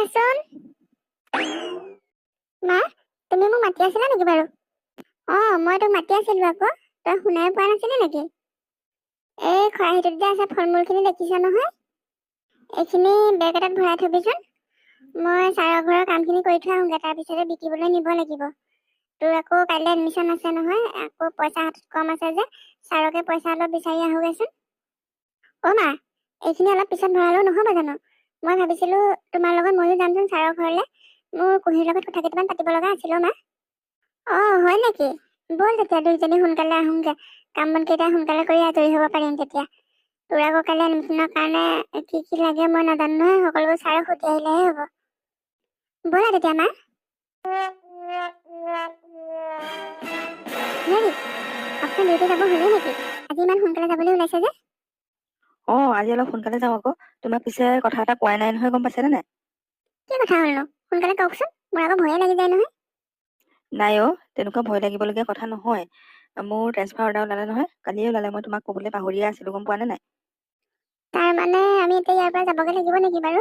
মাচোন। মা, তুমি মোক মাতি আছিলা নেকি বাৰু? মই তোক মাতি আছিলো আকৌ। তই শুনাই পোৱা নাছিলি নেকি? এই খৰাহিটোত যে আছে ফল মূলখিনি দেখিছ নহয়? এইখিনি বেগ এটাত ভৰাই থবিচোন। মই ছাৰৰ ঘৰৰ কামখিনি কৰি থৈ আহোঁগৈ, তাৰপিছতে বিকিবলৈ নিব লাগিব। তোৰ আকৌ কাইলৈ এডমিশ্যন আছে নহয়, আকৌ পইচা হাতত কম আছে যে, ছাৰকে পইচা অলপ বিচাৰি আহোগৈচোন। মা, এইখিনি অলপ পিছত ভৰালেও নহ'ব জানো? মই ভাবিছিলোঁ তোমাৰ লগত ময়ো যামচোন ছাৰৰ ঘৰলৈ। মোৰ কুঁহিৰ লগত কথা কেইটামান পাতিব লগা আছিল মা। হয় নেকি? ব'ল তেতিয়া দুইজনী সোনকালে আহোঁগৈ। কাম বন কেইটা সোনকালে কৰি আজৰি হ'ব পাৰিম তেতিয়া। তোৰ আকৌ কাইলৈ এডমিশ্যনৰ কাৰণে কি কি লাগে মই নাজানো নহয়, সকলোবোৰ ছাৰক সুধি আহিলেহে হ'ব। ব'লা তেতিয়া মা। হেৰি, আপোনাৰ ডিউটি যাব হ'লেই নেকি? আজি ইমান সোনকালে যাবলৈ ওলাইছে যে? আজি অলপ সোনকালে যাওঁ আকৌ। তোমাক পিছে কথা এটা কোৱাই নাই নহয়, গম পাইছেনে নাই? কি কথা হ'লনো? সোনকালে কওকচোন, মোৰ আকৌ ভয়ে লাগি যায় নহয়। নাই তেনেকুৱা ভয় লাগিবলগীয়া কথা নহয়। মোৰ ট্ৰেন্সফাৰ অৰ্ডাৰ ওলালে নহয়, কালিয়ে ওলালে। মই তোমাক ক'বলৈ পাহৰিয়ে আছিলোঁ, গম পোৱা নে নাই? তাৰ মানে আমি এতিয়া ইয়াৰ পৰা যাবগৈ লাগিব নেকি বাৰু?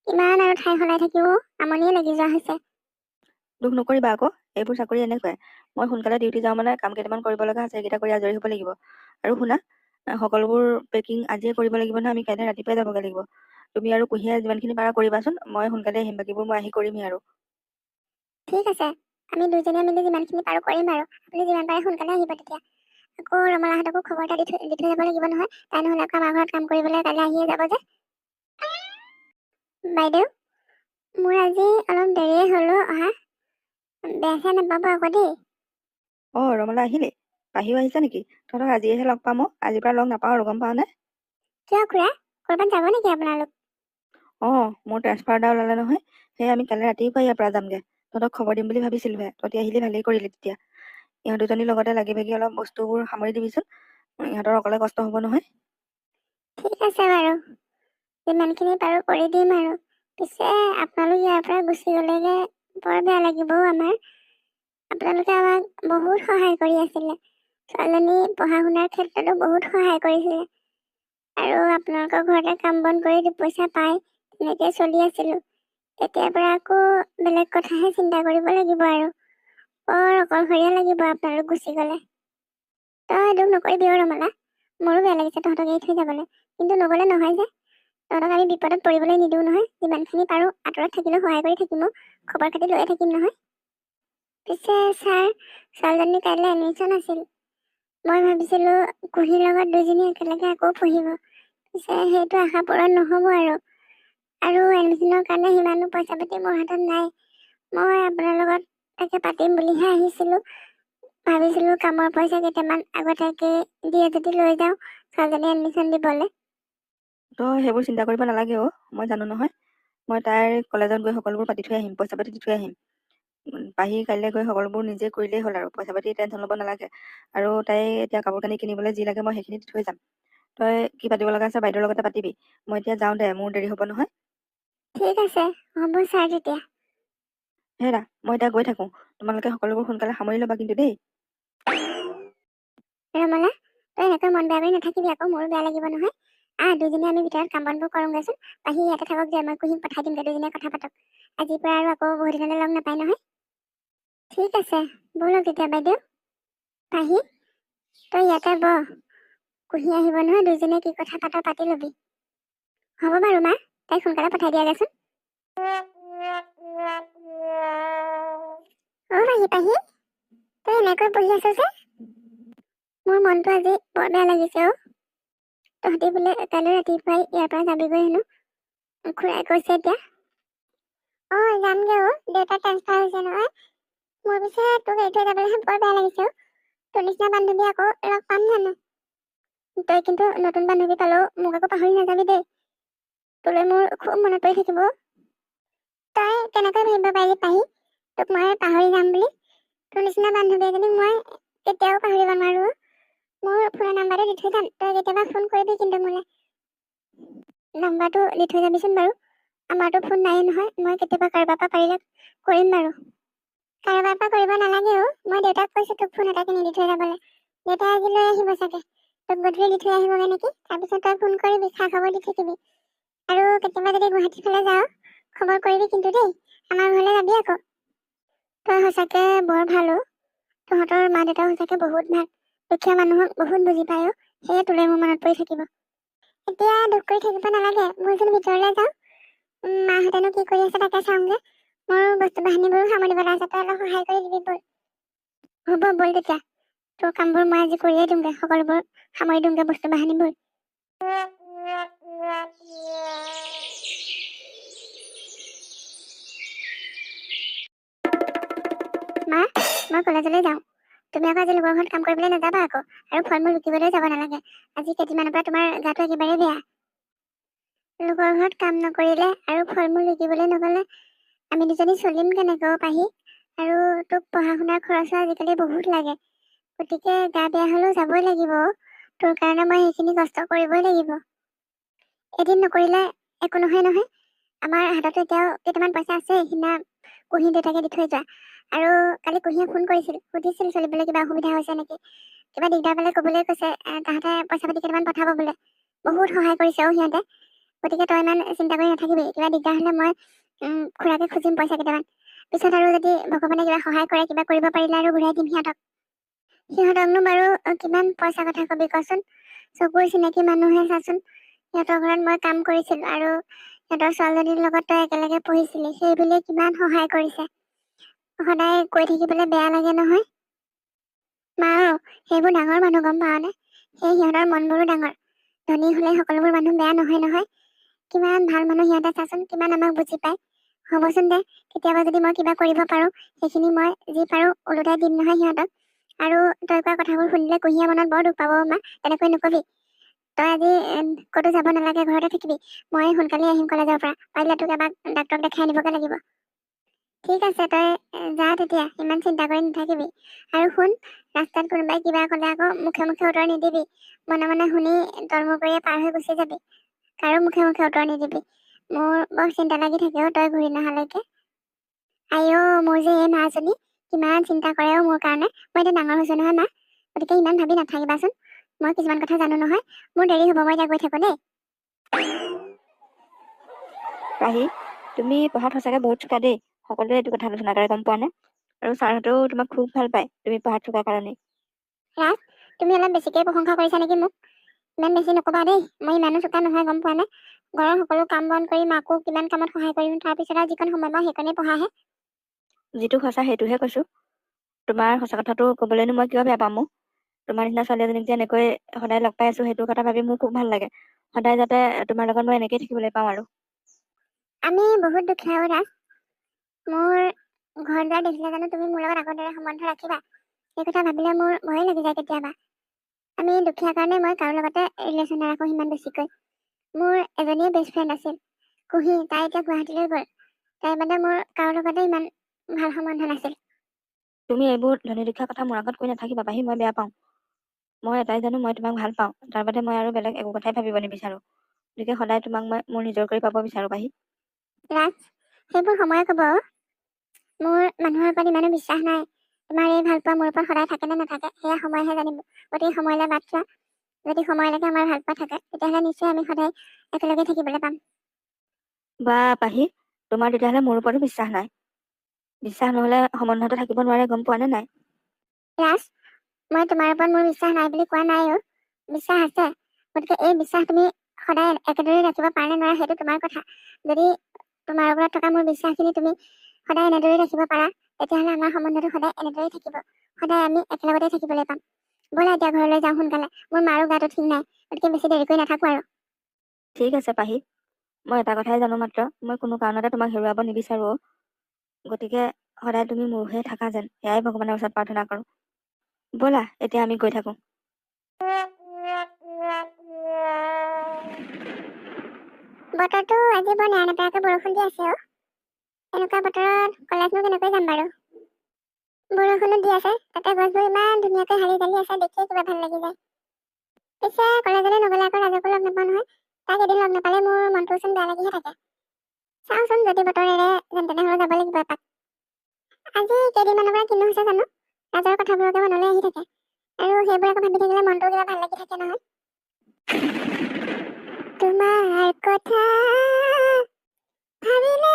ইমান আৰু ঠাই সলাই থাকিব, আমনিয়ে লাগি যোৱা হৈছে। দুখ নকৰিবা আকৌ, এইবোৰ চাকৰি এনেকুৱাই। মই সোনকালে ডিউটি যাওঁ মানে কাম কেইটামান কৰিব লগা আছে, সেইকেইটা কৰি আজৰি হ'ব লাগিব। আৰু শুনা, সকলোবোৰ পেকিং আজিয়ে কৰিব লাগিব নহয়, আমি কাইলৈ ৰাতিপুৱাই যাবগৈ লাগিব। তুমি আৰু কুঁহিয়ে যিমানখিনি পাৰা কৰিবাচোন, মই সোনকালে আহিম। বাকীবোৰ মই আহি কৰিমেই আৰু। ঠিক আছে, আমি দুইজনীয়ে মিলি যিমানখিনি পাৰোঁ কৰিম আৰু। আপুনি যিমান পাৰে সোনকালে আহিব তেতিয়া। আকৌ ৰমলাহঁতকো খবৰ এটা দি থৈ যাব লাগিব নহয়, তাই নহ'লে আকৌ আমাৰ ঘৰত কাম কৰিবলৈ কাইলৈ আহিয়ে যাব যে। বাইদেউ, মোৰ আজি অলপ দেৰিয়ে হ'ল অহা। বেয়া চেয়া নাপাব আকৌ দেই। ৰমলা আহিলে? পাহিও আহিছে নেকি? তহঁতক আজিয়েহে লগ পাম। আজিৰ পৰা লগ নাপাওঁ আৰু, গম পাওঁ নে? কিয় খুৰা, ক'ৰবাত যাব নেকি আপোনালোক? মোৰ ট্ৰেন্সফাৰ অৰ্ডাৰ ওলালে নহয়, সেয়ে আমি কাইলৈ ৰাতিপুৱাই ইয়াৰ পৰা যামগৈ। তহঁতক খবৰ দিম বুলি ভাবিছিলোঁহে, তহঁতি আহিলি ভালেই কৰিলি তেতিয়া। ইহঁত দুজনীৰ লগতে লাগি ভাগি অলপ বস্তুবোৰ সামৰি দিবিচোন, ইহঁতৰ অকলে কষ্ট হ'ব নহয়। ঠিক আছে বাৰু, যিমানখিনি পাৰোঁ কৰি দিম আৰু। পিছে আপোনালোক ইয়াৰ পৰা গুচি গ'লেগে বৰ বেয়া লাগিব আমাৰ। আপোনালোকে আমাক বহুত সহায় কৰি আছিলে। ছোৱালীজনী পঢ়া শুনাৰ ক্ষেত্ৰতো বহুত সহায় কৰিছিলে। আৰু আপোনালোকৰ ঘৰতে কাম বন কৰি দুপইচা পাই তেনেকৈ চলি আছিলোঁ। এতিয়াৰ পৰা আকৌ বেলেগ কথাহে চিন্তা কৰিব লাগিব আৰু। বৰ অকলশৰীয়া লাগিব আপোনালোক গুচি গ'লে। তই দুখ নকৰিবি ৰমলা, মোৰো বেয়া লাগিছে তহঁতক এৰি থৈ যাবলৈ, কিন্তু নগ'লে নহয় যে। তহঁতক আমি বিপদত পৰিবলৈ নিদিওঁ নহয়। যিমানখিনি পাৰোঁ আঁতৰত থাকিলেও সহায় কৰি থাকিম, খবৰ খাতি লৈয়ে থাকিম নহয়। পিছে ছাৰ, ছোৱালীজনী কাইলৈ এডমিশ্যন আছিল। মই ভাবিছিলোঁ কুঁহিৰ লগত দুইজনী একেলগে আকৌ পঢ়িব। পিছে সেইটো আশা পূৰণ নহ'ব আৰু এডমিশ্যনৰ কাৰণে সিমানো পইচা পাতি মোৰ হাতত নাই। মই আপোনাৰ লগত তাকে পাতিম বুলিহে আহিছিলোঁ। ভাবিছিলোঁ কামৰ পইচা কেইটামান আগতীয়াকৈ দিয়ে যদি লৈ যাওঁ ছোৱালীজনী এডমিশ্যন দিবলৈ। তই সেইবোৰ চিন্তা কৰিব নালাগে মই জানো নহয়। মই তাইৰ কলেজত গৈ সকলোবোৰ পাতি থৈ আহিম, পইচা পাতি দি থৈ আহিম। পাহি কাইলৈ গৈ সকলোবোৰ নিজে কৰিলেই হ'ল আৰু, পইচা পাতি টেনশ্যন ল'ব নালাগে। আৰু তাই এতিয়া কাপোৰ কানি কিনিবলৈ যি লাগে মই সেইখিনি দি থৈ যাম। তই কি পাতিব লগা আছে বাইদেউৰ লগতে পাতিবি। মই এতিয়া যাওঁ দে, মোৰ দেৰি হ'ব নহয়। ঠিক আছে, হ'ব ছাৰ তেতিয়া। হেৰা, মই এতিয়া গৈ থাকোঁ। তোমালোকে সকলোবোৰ সোনকালে সামৰি ল'বা কিন্তু দেই। ৰমলা, তই এনেকৈ মন বেয়া কৰি নাথাকিবি আকৌ, মোৰো বেয়া লাগিব নহয়। দুইজনীয়ে আমি ভিতৰত কাম বনবোৰ কৰোঁগৈচোন। পাহি ইয়াতে থাকক যে, মই কুঁহিক পঠাই দিমগৈ, দুইজনীয়ে কথা পাতক। আজিৰ পৰা আৰু আকৌ বহুত দিনলৈ লগ নাপায় নহয়। ঠিক আছে, ব'লক তেতিয়া বাইদেউ। পাহি, তই ইয়াতে বহ, কুঁহি আহিব নহয়, দুইজনীয়ে কি কথা পাতি ল'বি। হ'ব বাৰু মা, তাইক সোনকালে পঠাই দিয়াগৈচোন। পাহি, তই এনেকৈ বহি আছ যে? মোৰ মনটো আজি বৰ বেয়া লাগিছে তহঁতি বোলে কাইলৈ ৰাতিপুৱাই ইয়াৰ পৰা যাবিগৈ হেনো, খুৰাই কৈছে এতিয়া। যামগৈ দেউতাৰ ট্ৰেন্সফাৰ হৈছে নহয়। মোৰ পিছে তোক এৰি থৈ যাবলৈহে বৰ বেয়া লাগিছে তোৰ নিচিনা বান্ধৱী আকৌ লগ পাম জানো? তই কিন্তু নতুন বান্ধৱী পালেও মোক আকৌ পাহৰি নাযাবি দেই। তোলৈ মোৰ খুব মনত পৰি থাকিব। তই কেনেকৈ ভাবিব পাৰিলি পাহি তোক মই পাহৰি যাম বুলি? তোৰ নিচিনা বান্ধৱী এজনীক মই কেতিয়াও পাহৰিব নোৱাৰো। মোৰ ফোনৰ নাম্বাৰটো দি থৈ যাম, তই কেতিয়াবা ফোন কৰিবি কিন্তু মোলৈ। নাম্বাৰটো দি থৈ যাবিচোন বাৰু। আমাৰতো ফোন নাই নহয়, মই কেতিয়াবা কাৰোবাৰ পৰা পাৰিলে কৰিম বাৰু। কাৰোবাৰ পৰা কৰিব নালাগে মই দেউতাক কৈছোঁ তোক ফোন এটা কিনি দি থৈ যাবলৈ। দেউতাই আজি লৈ আহিব চাগে, তোক গধূলি দি থৈ আহিবগৈ নেকি। তাৰপিছত তই ফোন কৰিবি, খা খবৰ দি থাকিবি। আৰু কেতিয়াবা যদি গুৱাহাটীৰ ফালে যাওঁ খবৰ কৰিবি কিন্তু দেই, আমাৰ ঘৰলৈ যাবি আকৌ। তই সঁচাকে বৰ ভাল অ'। তহঁতৰ মা দেউতাও সঁচাকে বহুত ভাল, দুখীয়া মানুহক বহুত বুজি পায় অ', সেয়ে তোলৈ মোৰ মনত পৰি থাকিব। এতিয়া দুখ কৰি থাকিব নালাগে, বলচোন ভিতৰলৈ যাওঁ। মাহঁতেনো কি কৰি আছে তাকে চাওঁগে। মোৰ বস্তু বাহিনীবোৰো সামৰিবলৈ আছে, তই অলপ সহায় কৰি দিবি বল। হ'ব বল তেতিয়া, তোৰ কামবোৰ মই আজি কৰিয়ে দিওঁগে, সকলোবোৰ সামৰি দিওঁগে বস্তু বাহিনীবোৰ। মা, মই কলেজলৈ যাওঁ। তুমি আকৌ আজি লোকৰ ঘৰত কাম কৰিবলৈ নাযাবা আকৌ, আৰু ফল মূল লুকিবলৈ যাব নালাগে। আজি কেইদিনমানৰ পৰা তোমাৰ গাটো একেবাৰে বেয়া। লোকৰ ঘৰত কাম নকৰিলে আৰু ফল মূল লুকিবলৈ নগলে আমি দুজনী চলিম কেনেকৈ পাহি? আৰু তোক পঢ়া শুনাৰ খৰচো আজিকালি বহুত লাগে, গতিকে গা বেয়া হলেও যাবই লাগিব। তোৰ কাৰণে মই সেইখিনি কষ্ট কৰিবই লাগিব। এদিন নকৰিলে একো নহয় নহয়। আমাৰ হাততো এতিয়াও কেইটামান পইচা আছে, সেইদিনা কুঁহি দেউতাকে দি থৈ যোৱা। আৰু কালি কুঁহিয়ে ফোন কৰিছিল, সুধিছিল চলিবলৈ কিবা অসুবিধা হৈছে নেকি, কিবা দিগদাৰ পালে কবলৈ কৈছে। তাহাঁতে পইচা পাতি কেইটামান পঠাব বোলে, বহুত সহায় কৰিছে অ সিহঁতে। গতিকে তই ইমান চিন্তা কৰি নাথাকিবি, কিবা দিগদাৰ হলে মই খুৰাকে খুজিম পইচা কেইটামান। পিছত আৰু যদি ভগৱানে কিবা সহায় কৰে, কিবা কৰিব পাৰিলে আৰু ঘূৰাই দিম সিহঁতক। সিহঁতকনো বাৰু কিমান পইচা কথা কবি কচোন, চকুৰ চিনাকি মানুহে চাচোন। সিহঁতৰ ঘৰত মই কাম কৰিছিলো, আৰু সিহঁতৰ ছোৱালীজনীৰ লগত তই একেলগে পঢ়িছিলি, সেইবুলিয়ে কিমান সহায় কৰিছে। সদায় কৈ থাকিবলৈ বেয়া লাগে নহয়। মা সেইবোৰ ডাঙৰ মানুহ, গম পাৱনে? সেই সিহঁতৰ মনবোৰো ডাঙৰ। ধনী হলে সকলোবোৰ মানুহ বেয়া নহয় নহয়। কিমান ভাল মানুহ সিহঁতে চাচোন, কিমান আমাক বুজি পায়। হ'বচোন দে, কেতিয়াবা যদি মই কিবা কৰিব পাৰো, সেইখিনি মই যি পাৰো ওলোটাই দিম নহয় সিহঁতক। আৰু তই কোৱা কথাবোৰ শুনিলে কুঁহিয়ে মনত বৰ দুখ পাব মা, তেনেকৈ নকবি। তই আজি ক'তো যাব নালাগে, ঘৰতে থাকিবি। মই সোনকালে আহিম কলেজৰ পৰা, পাৰিলে তোক এবাৰ ডাক্তৰক দেখাই আনিবগে লাগিব। ঠিক আছে, তই যা তেতিয়া, ইমান চিন্তা কৰি নাথাকিবি। আৰু শুন, ৰাস্তাত কোনোবাই কিবা ক'লে আকৌ মুখে মুখে উত্তৰ নিদিবি। মনে মনে শুনি তলমূৰ কৰিয়ে পাৰ হৈ গুচি যাবি। কাৰো মুখে মুখে উত্তৰ নিদিবি। মোৰ বৰ চিন্তা লাগি থাকে অ, তই ঘূৰি নহালৈকে। আইঅ, মোৰ যে এই মাজনী কিমান চিন্তা কৰে অ মোৰ কাৰণে। মই এতিয়া ডাঙৰ হৈছো নহয় মা, গতিকে ইমান ভাবি নাথাকিবাচোন। মই কিছুমান কথা জানো নহয়। মোৰ দেৰি হ'ব, মই এতিয়া গৈ থাকো দেই। পাহি, তুমি পঢ়াত সঁচাকে বহুত চোকা দেই। সকলোৱে এইটো কথা আলোচনা কৰে, গম পোৱা নে? আৰু ছাৰহঁতেও তোমাক খুব ভাল পায়, তুমি পঢ়াত চোকাৰ কাৰণে। ৰাজ, তুমি অলপ বেছিকৈ প্ৰশংসা কৰিছা নেকি মোক? ইমান বেছি নকবা দেই, মই ইমানো চোকা নহয়, গম পোৱা নে? ঘৰৰ সকলো কাম বন কৰি মাকো কিমান কামত সহায় কৰিম, তাৰপিছত আৰু যিকণ সময় পাওঁ সেইকণেই পঢ়াহে। যিটো সঁচা সেইটোহে কৈছো। তোমাৰ সঁচা কথাটো কবলৈনো মই কিয় বেয়া পাম? তোমাৰ নিচিনা ছোৱালী এজনীক যে এনেকৈ সদায় লগ পাই আছো, সেইটো কথা ভাবি মোৰ খুব ভাল লাগে। সদায় যাতে তোমাৰ লগত মই এনেকেই থাকিবলৈ পাওঁ আৰু। আমি বহুত দুখীয়া ৰাজ। মোৰ ঘৰ দুৱাৰ দেখিলে জানো তুমি মোৰ লগত আগৰ দৰে সম্বন্ধ ৰাখিবা? সেই কথা ভাবিলে মোৰ ভয়ে লাগি যায় কেতিয়াবা। আমি দুখীয়া কাৰণে মই কাৰো লগতে ৰিলেশ্যন নাৰাখো সিমান বেছিকৈ। মোৰ এজনীয়ে বেষ্ট ফ্ৰেণ্ড আছিল, কুহি, তাই এতিয়া গুৱাহাটীলৈ গ'ল। তাই মানে মোৰ কাৰো লগতে ইমান ভাল সম্বন্ধ নাছিল। তুমি এইবোৰ ধনী দুখীয়া কথা মোৰ আগত কৈ নাথাকিবা পাহি, মই বেয়া পাওঁ। মই এটাই জানো, মই তোমাক ভাল পাওঁ। তাৰ বাদে মই আৰু বেলেগ একো কথাই ভাবিব নিবিচাৰো। গতিকে সদায় তোমাক মই মোৰ নিজৰ কৰি পাব বিচাৰো পাহি। ৰাজ, সেইবোৰ সময়ে কব। মোৰ মানুহৰ ওপৰত ইমানো বিশ্বাস নাই। তোমাৰ এই ভাল পোৱা মোৰ ওপৰত সদায় থাকে নে নাথাকে, সেয়া সময়হে জানিব। গতিকে সময়লৈ বাট চোৱা। যদি সময়লৈকে আমাৰ ভাল পোৱা থাকে, তেতিয়াহ'লে নিশ্চয় আমি সদায় একেলগে থাকিবলৈ পাম। বা পাহি, তোমাৰ তেতিয়াহ'লে মোৰ ওপৰতো বিশ্বাস নাই। বিশ্বাস নহলে সম্বন্ধটো থাকিব নোৱাৰে, গম পোৱা নে নাই? ৰাজ, মই তোমাৰ ওপৰত মোৰ বিশ্বাস নাই বুলি কোৱা নাই অ, বিশ্বাস আছে। গতিকে এই বিশ্বাস তুমি সদায় একেদৰে ৰাখিব পাৰা নে নোৱাৰা সেইটো তোমাৰ কথা। যদি তোমাৰ ওপৰত থকা মোৰ বিশ্বাসখিনি তুমি সদায় এনেদৰে ৰাখিব পাৰা, তেতিয়াহ'লে আমাৰ সম্বন্ধটো সদায় এনেদৰেই থাকিব। সদায় আমি একেলগতে থাকিবলৈ পাম। ব'লা এতিয়া ঘৰলৈ যাওঁ সোনকালে, মোৰ মাৰো গাটো ঠিক নাই। গতিকে বেছি দেৰি কৰি নাথাকো আৰু। ঠিক আছে পাহি, মই এটা কথাই জানো মাত্ৰ, মই কোনো কাৰণতে তোমাক হেৰুৱাব নিবিচাৰো। গতিকে সদায় তুমি মোৰ হৈ থাকা যেন, সেয়াই ভগৱানৰ ওচৰত প্ৰাৰ্থনা কৰো। ব'লা এতিয়া আমি গৈ থাকো। বতৰটো আজি বৰ নেৰা নেপেৰাকৈ বৰষুণ দি আছে অ। এনেকুৱা বতৰত কলেজনো কেনেকৈ যাম বাৰু? বৰষুণো দি আছে, তাতে গছবোৰ ইমান ধুনীয়াকৈ হালি জালি আছে, দেখিয়ে কিবা ভাল লাগি যায়। পিছে কলেজলৈ নগলে আকৌ ৰাজকো লগ নাপাওঁ নহয়। তাক এদিন লগ নাপালে মোৰ মনটো চোন বেয়া লাগিহে থাকে। চাওঁচোন যদি বতৰ এৰে যেন তেনেহ'লে যাব লাগিব এপাক। আজি কেইদিনমানৰ পৰা কিনো হৈছে জানো, ৰাজৰ কথাবোৰকে মনলৈ আহি থাকে। আৰু সেইবোৰ আকৌ ভাবি থাকিলে মনটো কিবা ভাল লাগি থাকে নহয়। তোমাৰ কথা ভাবিলে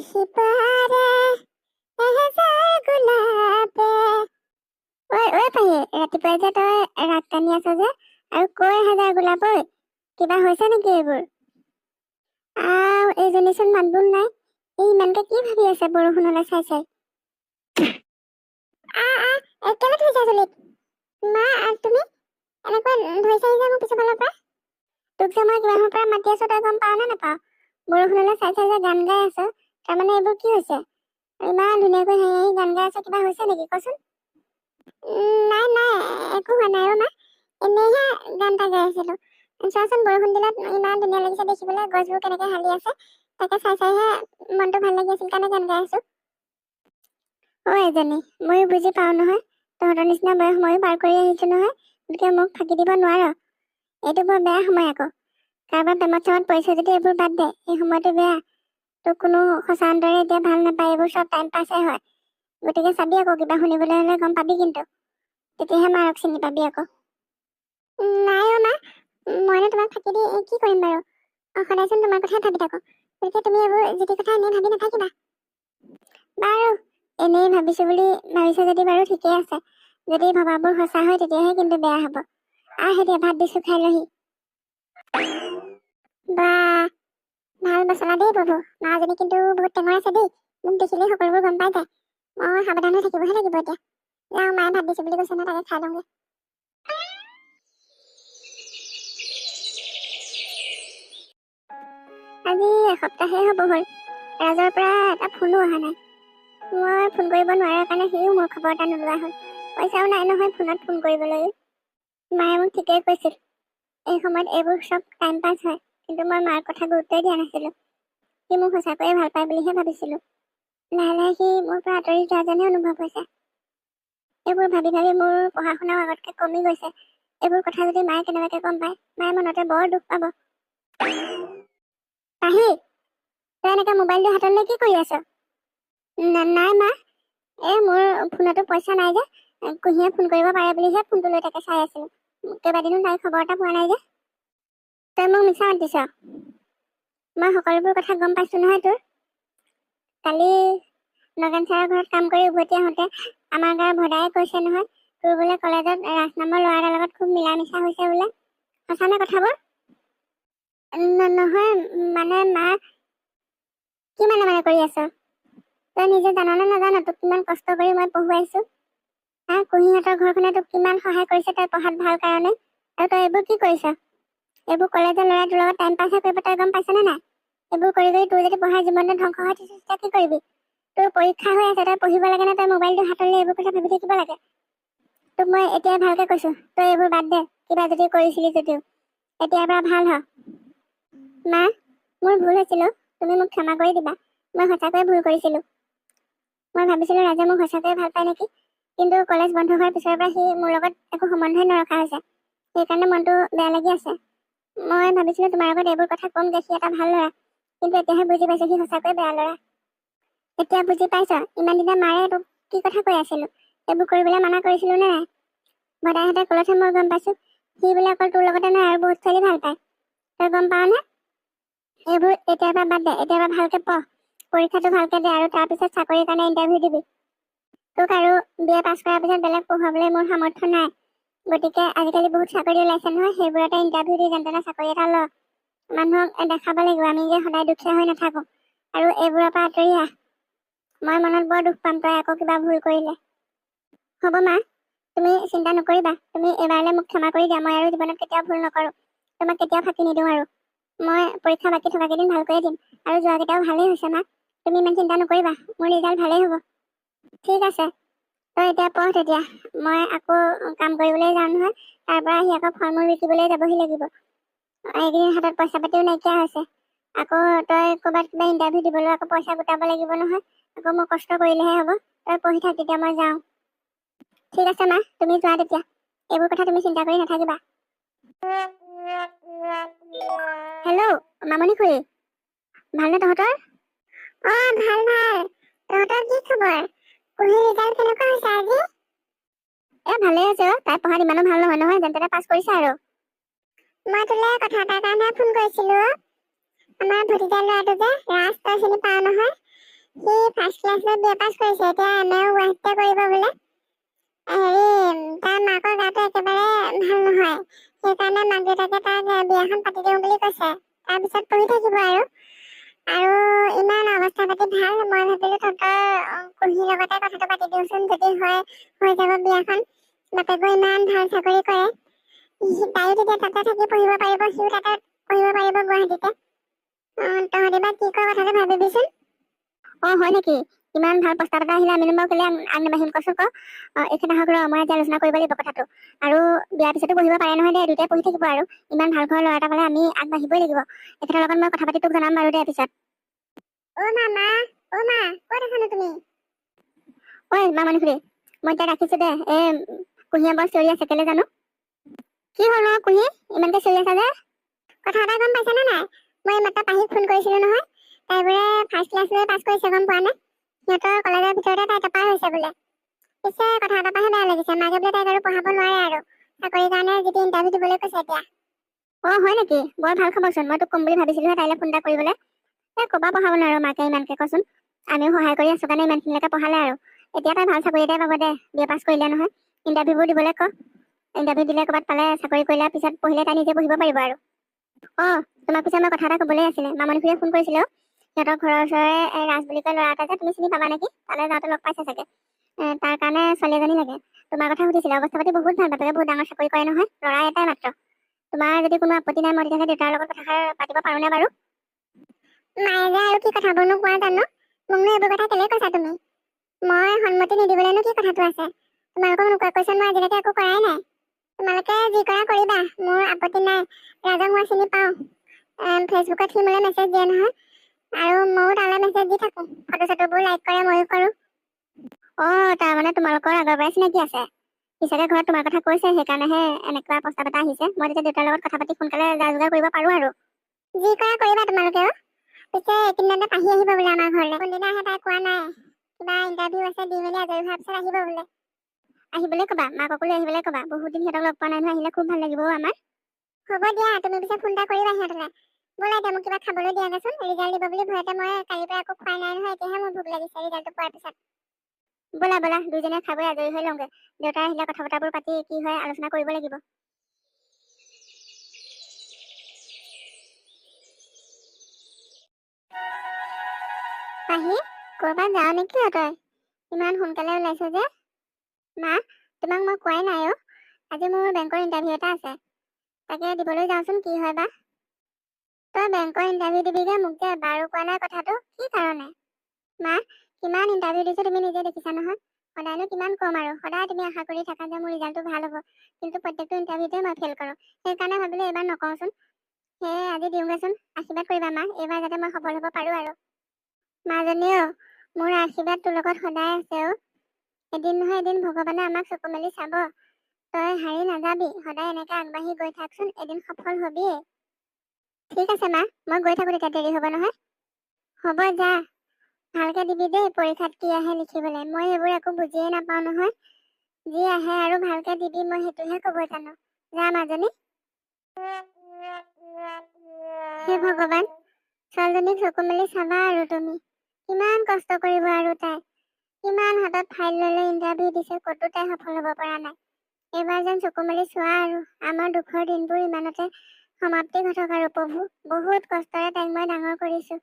বৰষি পাৰে এহেজাৰ গোলাপে। ঐ পাহি, ৰাতিপুৱাই যে তই ৰাগ টানি আছ যে, আৰু কৈ এহেজাৰ গোলাপ ঐ, কিবা হৈছে নেকি এইবোৰ? এইজনীচোন মাতবোল নাই, ইমানকে কি ভাবি আছে বৰষুণলৈ চাই চাই? কেলে ধৰিছা চুলিত? মা তুমি এনেকৈ ধৰিছা যে মোৰ পিছৰ ফালৰ পৰা? তোক যে মই কিমানৰ পৰা মাতি আছো তই গম পাৱ নে নাপাৱ? বৰষুণলৈ চাই চাই যে গান গাই আছ, তাৰমানে এইবোৰ কি হৈছে? ইমান ধুনীয়াকৈ হাঁহি হাঁহি গান গাই আছ, কিবা হৈছে নেকি কচোন? নাই একো হোৱা নাই মা, এনেইহে গান এটা গাই আছিলো। চোৱাচোন বৰষুণ দিনত ইমান ধুনীয়া লাগিছে দেখিবলৈ, গছবোৰ কেনেকে হালি আছে, তাকে চাই চাইহে মনটো ভাল লাগি আছিল কাৰণে গান গাই আছো। এজনী ময়ো বুজি পাওঁ নহয়, তহঁতৰ নিচিনা বয়স ময়ো পাৰ কৰি আহিছো নহয়, গতিকে মোক ফাঁকি দিব নোৱাৰ। এইটো বৰ বেয়া সময় আকৌ, কাৰোবাৰ প্ৰেমত চেমত পৰিছে যদি এইবোৰ বাদ দে, এই সময়টো বেয়া। তোক কোনো সঁচা অন্তৰে এতিয়া ভাল নাপায়, এইবোৰ চব টাইম পাছে হয়। গতিকে চাবি আকৌ, কিবা শুনিবলৈ হলে গম পাবি কিন্তু, তেতিয়াহে মাৰক চিনি পাবি আকৌ। নাই মা, মইনো তোমাক ফাঁকি দি কি কৰিম বাৰু? সদায়চোন তোমাৰ কথাই ভাবি থাকো, গতিকে তুমি এইবোৰ যিটি কথা এনেই ভাবি নাথাকিবা। বাৰু এনেই ভাবিছো বুলি ভাবিছা যদি বাৰু ঠিকেই আছে, যদি ভবাবোৰ সঁচা হয় তেতিয়াহে কিন্তু বেয়া হব। এতিয়া ভাত দিছো খাই লহি। বাহ, ভাল মছলা দেই প্ৰভু, মাজনী কিন্তু বহুত টেঙৰ আছে দেই, মোক দেখিলেই সকলোবোৰ গম পাই যায়। মই সাৱধান হৈ থাকিবহে লাগিব এতিয়া। যাওঁ, মায়ে ভাত দিছো বুলি কৈছে নহয়, তাকে খাই লওঁগে। আজি এসপ্তাহে হ'ব হ'ল, ৰাজৰ পৰা এটা ফোনো অহা নাই। মই ফোন কৰিব নোৱাৰাৰ কাৰণে সিও মোৰ খবৰ এটা নোলোৱা হ'ল। পইচাও নাই নহয় ফোনত ফোন কৰিবলৈ। মায়ে মোক ঠিকেই কৈছিল, এই সময়ত এইবোৰ চব টাইম পাছ হয়, কিন্তু মই মাৰ কথা গুৰুত্বই দিয়া নাছিলো। সি মোক সঁচাকৈয়ে ভাল পায় বুলিহে ভাবিছিলো। লাহে লাহে সি মোৰ পৰা আঁতৰি যোৱা যেনে অনুভৱ হৈছে। এইবোৰ ভাবি ভাবি মোৰ পঢ়া শুনাও আগতকে কমি গৈছে। এইবোৰ কথা যদি মায়ে কেনেবাকে গম পায়, মায়ে মনতে বৰ দুখ পাব। পাহি, তই এনেকে মোবাইলটো হাতত লৈ কি কৰি আছ? নাই মা, মোৰ ফোনতো পইচা নাই যে, কুঁহিয়ে ফোন কৰিব পাৰে বুলিহে ফোনটো লৈ তাকে চাই আছিলো। কেইবাদিনো তাই খবৰ এটা পোৱা নাই যে। তই মোক মিছা মাতিছ, মই সকলোবোৰ কথা গম পাইছো নহয় তোৰ। কালি নগেন ছাৰৰ ঘৰত কাম কৰি উভতি আহোঁতে আমাৰ গাঁৱৰ ভদায়ে কৈছে নহয়, তোৰ বোলে কলেজত ৰাজ নামৰ ল'ৰা এটাৰ লগত খুব মিলা মিছা হৈছে বোলে। সঁচানে কথাবোৰ? নহয় মানে মা, কি মানে কৰি আছ? তই নিজে জাননে নাজান তোক কিমান কষ্ট কৰি মই পঢ়ুৱাইছো? কুঁহিহঁতৰ ঘৰখনে তোক কিমান সহায় কৰিছে তই পঢ়াত ভাল কাৰণে, আৰু তই এইবোৰ কি কৰিছ? এইবোৰ কলেজৰ ল'ৰা তোৰ লগত টাইম পাছহে কৰিব, তই গম পাইছনে নাই? এইবোৰ কৰি কৰি তোৰ যদি পঢ়াৰ জীৱনটো ধ্বংস হয় তেতিয়া কি কৰিবি? তোৰ পৰীক্ষা হৈ আছে, তই পঢ়িব লাগে নে তই মোবাইলটো হাতলৈ এইবোৰ কথা ভাবি থাকিব লাগে? তোক মই এতিয়া ভালকে কৈছো, তই এইবোৰ বাদ দে, কিবা যদি কৰিছিলি যদিও এতিয়াৰ পৰা ভাল হ। মা, মোৰ ভুল হৈছিল, তুমি মোক ক্ষমা কৰি দিবা। মই সঁচাকৈয়ে ভুল কৰিছিলো। মই ভাবিছিলো ৰাজে মোক সঁচাকৈয়ে ভাল পায় নেকি, কিন্তু কলেজ বন্ধ হোৱাৰ পিছৰ পৰা সি মোৰ লগত একো সম্বন্ধই নৰখা হৈছে, সেইকাৰণে মনটো বেয়া লাগি আছে। মই ভাবিছিলো তোমাৰ আগত এইবোৰ কথা কম যে সি এটা ভাল ল'ৰা, কিন্তু এতিয়াহে বুজি পাইছো সি সঁচাকৈয়ে বেয়া ল'ৰা। এতিয়া বুজি পাইছ ইমান দিনা মাৰে তোক কি কথা কৈ আছিলো, এইবোৰ কৰিবলৈ মানা কৰিছিলো নে নাই? ভদাইহঁতে কলতহে মই গম পাইছো, সি বোলে অকল তোৰ লগতে নাই আৰু বহুত ছোৱালী ভাল পায়। তই গম পাৱ নে? এইবোৰ এতিয়াৰ পৰা বাদ দে, এতিয়াৰ পৰা ভালকে পঢ়, পৰীক্ষাটো ভালকে দে, আৰু তাৰপিছত চাকৰিৰ কাৰণে ইণ্টাৰভিউ দিবি। তোক আৰু BA পাছ কৰাৰ পিছত বেলেগ পঢ়াবলৈ মোৰ সামৰ্থ্য নাই, গতিকে আজিকালি বহুত চাকৰি ওলাইছে নহয়, সেইবোৰতে ইণ্টাৰভিউ দি যেন তেনে চাকৰি এটা ল। মানুহক দেখাব লাগিব আমি যে সদায় দুখীয়া হৈ নাথাকো, আৰু এইবোৰৰ পৰা আঁতৰি আহ। মই মনত বৰ দুখ পাম তই আকৌ কিবা ভুল কৰিলে। হ'ব মা, তুমি চিন্তা নকৰিবা, তুমি এইবাৰলৈ মোক ক্ষমা কৰি দিয়া। মই আৰু জীৱনত কেতিয়াও ভুল নকৰো, তোমাক কেতিয়াও ফাঁকি নিদিওঁ। আৰু মই পৰীক্ষা বাকী থকা কেইদিন ভালকৈয়ে দিম, আৰু যোৱা কেইটাও ভালেই হৈছে মা, তুমি ইমান চিন্তা নকৰিবা, মোৰ ৰিজাল্ট ভালেই হ'ব। ঠিক আছে, তই এতিয়া পঢ় তেতিয়া, মই আকৌ কাম কৰিবলৈ যাওঁ নহয়, তাৰ পৰা আহি আকৌ ফল মূল বিকিবলৈ যাবহি লাগিব। এইকেইদিন হাতত পইচা পাতিও নাইকিয়া হৈছে, আকৌ তই ক'ৰবাত কিবা ইণ্টাৰভিউ দিবলৈ আকৌ পইচা গোটাব লাগিব নহয়, আকৌ মই কষ্ট কৰিলেহে হ'ব। তই পঢ়ি থাক, তেতিয়া মই যাওঁ। ঠিক আছে মা, তুমি যোৱা তেতিয়া, এইবোৰ কথা তুমি চিন্তা কৰি নাথাকিবা। হেল্ল' মামনি খুৰী, ভালনে তহঁতৰ? ভাল ভাল, তহঁতৰ কি খবৰ? কুহিৰ ৰিজাল্ট কেনেকুৱা হৈছে আজি? ভালেই হৈছে, তাই পঢ়াত ইমানো ভাল নহয় নহয়, যেন তেনে পাছ কৰিছে আৰু। মই তোলৈ কথা এটাৰ কাৰণে ফোন কৰিছিলো। আমাৰ ভতিজা ল'ৰাটো যে ৰাজ, তই চিনি পাৱ নহয়, সি ফাৰ্ষ্ট ক্লাছত বিএ পাছ কৰিছে, এতিয়া এমএও গুৱাহাটীতে কৰিব বোলে। তাৰ মাকৰ গাটো একেবাৰে ভাল নহয়, সেইকাৰণে মাক দেউতাকে তাক বিয়াখন পাতি দিওঁ বুলি কৈছে। তাৰপিছত পঢ়ি থাকিব আৰু ইমান অৱস্থা পাতি ভাল, মই ভাবিলো তহঁতৰ কুহিৰ লগতে কথাটো পাতি দিওঁচোন, যদি হৈ যাব বিয়াখন। বাপেকো ইমান ভাল চাকৰি কৰে, তাইও তেতিয়া তাতে থাকি পঢ়িব পাৰিব, সিও তাতে পঢ়িব পাৰিব গুৱাহাটীতে। তহঁতি বা কি কয় কথাটো ভাবিবিচোন। হয় নেকি? ইমান ভাল প্ৰস্তাৱ এটা আহিলে আমিনো বাৰু কেলে আগনাবাঢ়িম কচোন ক। এইখিনি আহক ৰ, মই আজি আলোচনা কৰিব লাগিব কথাটো। আৰু বিয়াৰ পিছতো পঢ়িব পাৰে নহয় দে, দুটাই পঢ়ি থাকিব। আৰু ইমান ভাল ঘৰৰ ল'ৰা এটা পালে আমি আগবাঢ়িবই লাগিব। এখেতৰ লগত মই কথা পাতি তোক জনাম বাৰু দে পিছত। মামা, মা, ক'ত আছানো তুমি? ঐ মামনি খুৰী, মই এতিয়া ৰাখিছো দে। কুঁহিয়ে বৰ চিঞৰি আছে, কেলে জানো? কি হ'ল কুঁহি, ইমানকে চিঞৰি আছা যে? কথা এটা গম পাইছানে নাই? মই এইমাত্ৰ পাহিক ফোন কৰিছিলো নহয়, তাই বোলে ফাৰ্ষ্ট ক্লাছ লৈ পাছ কৰিছে, গম পোৱা নে? সিহঁতৰ কলেজৰ ভিতৰতে তাই টপাৰ হৈছে বোলে। পিছে কথা এটা পাহে বেয়া লাগিছে, মাকে বোলে তাইক আৰু পঢ়াব নোৱাৰে আৰু চাকৰিৰ কাৰণে যিটো ইণ্টাৰভিউ দিবলৈ কৈছে এতিয়া। হয় নেকি? বৰ ভাল খবৰচোন। মই তোক ক'ম বুলি ভাবিছিলোহে তাইলৈ ফোন এটা কৰিবলৈ। ক'বা পঢ়াব নোৱাৰো মাকে ইমানকে কচোন। আমিও সহায় কৰি আছো কাৰণে ইমানখিনিলৈকে পঢ়ালে আৰু। এতিয়া তাই ভাল চাকৰি এটাই পাব দে, বিএ পাছ কৰিলে নহয়। ইণ্টাৰভিউবোৰ দিবলৈ ক, ইণ্টাৰভিউ দিলে ক'ৰবাত পালে চাকৰি কৰিলে পিছত পঢ়িলে তাই নিজে পঢ়িব পাৰিব আৰু। তোমাক পিছে মই কথা এটা ক'বলৈ আছিলে, মামনি খুৰীয়ে ফোন কৰিছিলে। সিহঁতৰ ঘৰৰ ওচৰৰে ৰাজ বুলি কয় ল'ৰা এটা যে, তুমি চিনি পাবা নেকি? তালৈ যাওঁতে লগ পাইছা চাগে। তাৰ কাৰণে ছোৱালী এজনী লাগে। তোমাৰ কথা সুধিছিলে, অৱস্থা পাতি বহুত ভাল, বাপেকে বহুত ডাঙৰ চাকৰি কৰে নহয়, ল'ৰা এটাই মাত্ৰ। তোমাৰ যদি কোনো আপত্তি নাই, মই তেতিয়াহ'লে দেউতাৰ লগত কথাষাৰ পাতিব পাৰোনে বাৰু? মায়ে যে আৰু কি কথাবোৰনো কোৱা জানো, মোকনো এইবোৰ কথা কেলে কৈছা তুমি? মই সন্মতি নিদিবলৈনো কি কথাটো আছে? তোমালোকক নোকোৱা কৈছে, মই আজিলৈকে একো কৰাই নাই। তোমালোকে যি কৰা কৰিবা, মোৰ আপত্তি নাই। ৰাজক মই চিনি পাওঁ, ফেচবুকত সি মোলৈ মেছেজ দিয়ে নহয়, আৰু ময়ো তালৈ মেছেজ দি থাকোঁ। ফটো চটোবোৰ লাইক কৰে, ময়ো কৰোঁ। তাৰমানে তোমালোকৰ আগৰ পৰাই চিনাকি আছে। পিছতে ঘৰত তোমাৰ কথা কৈছে, সেইকাৰণেহে এনেকুৱা প্ৰস্তাৱ এটা আহিছে। মই তেতিয়া দেউতাৰ লগত কথা পাতি সোনকালে যা যোগাৰ কৰিব পাৰোঁ আৰু। যি কৰা কৰিবা তোমালোকেও। পিছে এইকেইদিনতে পাহি আহিব বোলে আমাৰ ঘৰলৈ। কোনদিনা আহে তাই কোৱা নাই। কিবা ইণ্টাৰভিউ আছে, দি মেলি আজৰি হোৱাৰ পিছত আহিব বোলে। আহিবলৈ ক'বা, মাককো লৈ আহিবলৈ ক'বা। বহুত দিন সিহঁতক লগ পোৱা নাই নহয়, আহিলে খুব ভাল লাগিব আমাৰ। হ'ব দিয়া, তুমি পিছে ফোন এটা কৰিবা সিহঁতলৈ। ব'লা এতিয়া মোক কিবা খাবলৈ দিয়াগৈচোন। ৰিজাল্ট দিব বুলি ভয়তে মই কালিৰ পৰা একো খোৱাই নাই নহয়, এতিয়াহে মোৰ ভোক লাগিছে ৰিজাল্টটো পোৱাৰ পিছত। ব'লা দুইজনীয়ে খাই বৈ আজৰি হৈ লওঁগে। দেউতাই আহিলে কথা বতৰাবোৰ পাতি কি হয় আলোচনা কৰিব লাগিব। পাহি, ক'ৰবাত যাওঁ নেকি তই? ইমান সোনকালে ওলাইছ যে? মা, তোমাক মই কোৱাই নাই অ'। আজি মোৰ বেংকৰ ইণ্টাৰভিউ এটা আছে, তাকে দিবলৈ যাওঁচোন, কি হয় বা। তই বেংকৰ ইণ্টাৰভিউ দিবিগে, মোক যে এবাৰো কোৱা নাই কথাটো, কি কাৰণে? মা, কিমান ইণ্টাৰভিউ দিছো তুমি নিজে দেখিছা নহয়। সদায়নো কিমান কম আৰু, সদায় তুমি আশা কৰি থাকা যে মোৰ ৰিজাল্টটো ভাল হ'ব, কিন্তু প্ৰত্যেকটো ইণ্টাৰভিউতে মই ফেইল কৰোঁ। সেইকাৰণে ভাবিলোঁ এইবাৰ নকওঁচোন। সেয়ে আজি দিওঁগেচোন, আশীৰ্বাদ কৰিবা মা, এইবাৰ যাতে মই সফল হ'ব পাৰোঁ আৰু। মাজনীও, মোৰ আশীৰ্বাদ তোৰ লগত সদায় আছে অ'। এদিন নহয় এদিন ভগৱানে আমাক চকু মেলি চাব। তই হাৰি নাযাবি, সদায় এনেকে আগবাঢ়ি গৈ থাকচোন, এদিন সফল হবিয়ে। ঠিক আছে মা, মই গৈ থাকোঁ, তেতিয়া দেৰি হ'ব নহয়। হ'ব যা, ভালকে দিবি দেই পৰীক্ষাত কি আহে লিখিবলৈ। মই সেইবোৰ একো বুজিয়ে নাপাওঁ নহয়, যি আহে আৰু ভালকে দিবি, মই সেইটোহে ক'ব জানো। যা মাজনী। হে ভগৱান, ছোৱালীজনীক চকু মেলি চাবা আৰু তুমি। কিমান কষ্ট কৰিব আৰু তাই, কিমান হাতত ফাইল ল'লে ইণ্টাৰভিউ দিছে, ক'তো তাই সফল হ'ব পৰা নাই। এইবাৰ যেন চকু মেলি চোৱা আৰু, আমাৰ দুখৰ দিনবোৰ ইমানতে সমাপ্তি ঘটক আৰু প্ৰভু। বহুত কষ্টৰে তাইক মই ডাঙৰ কৰিছোঁ।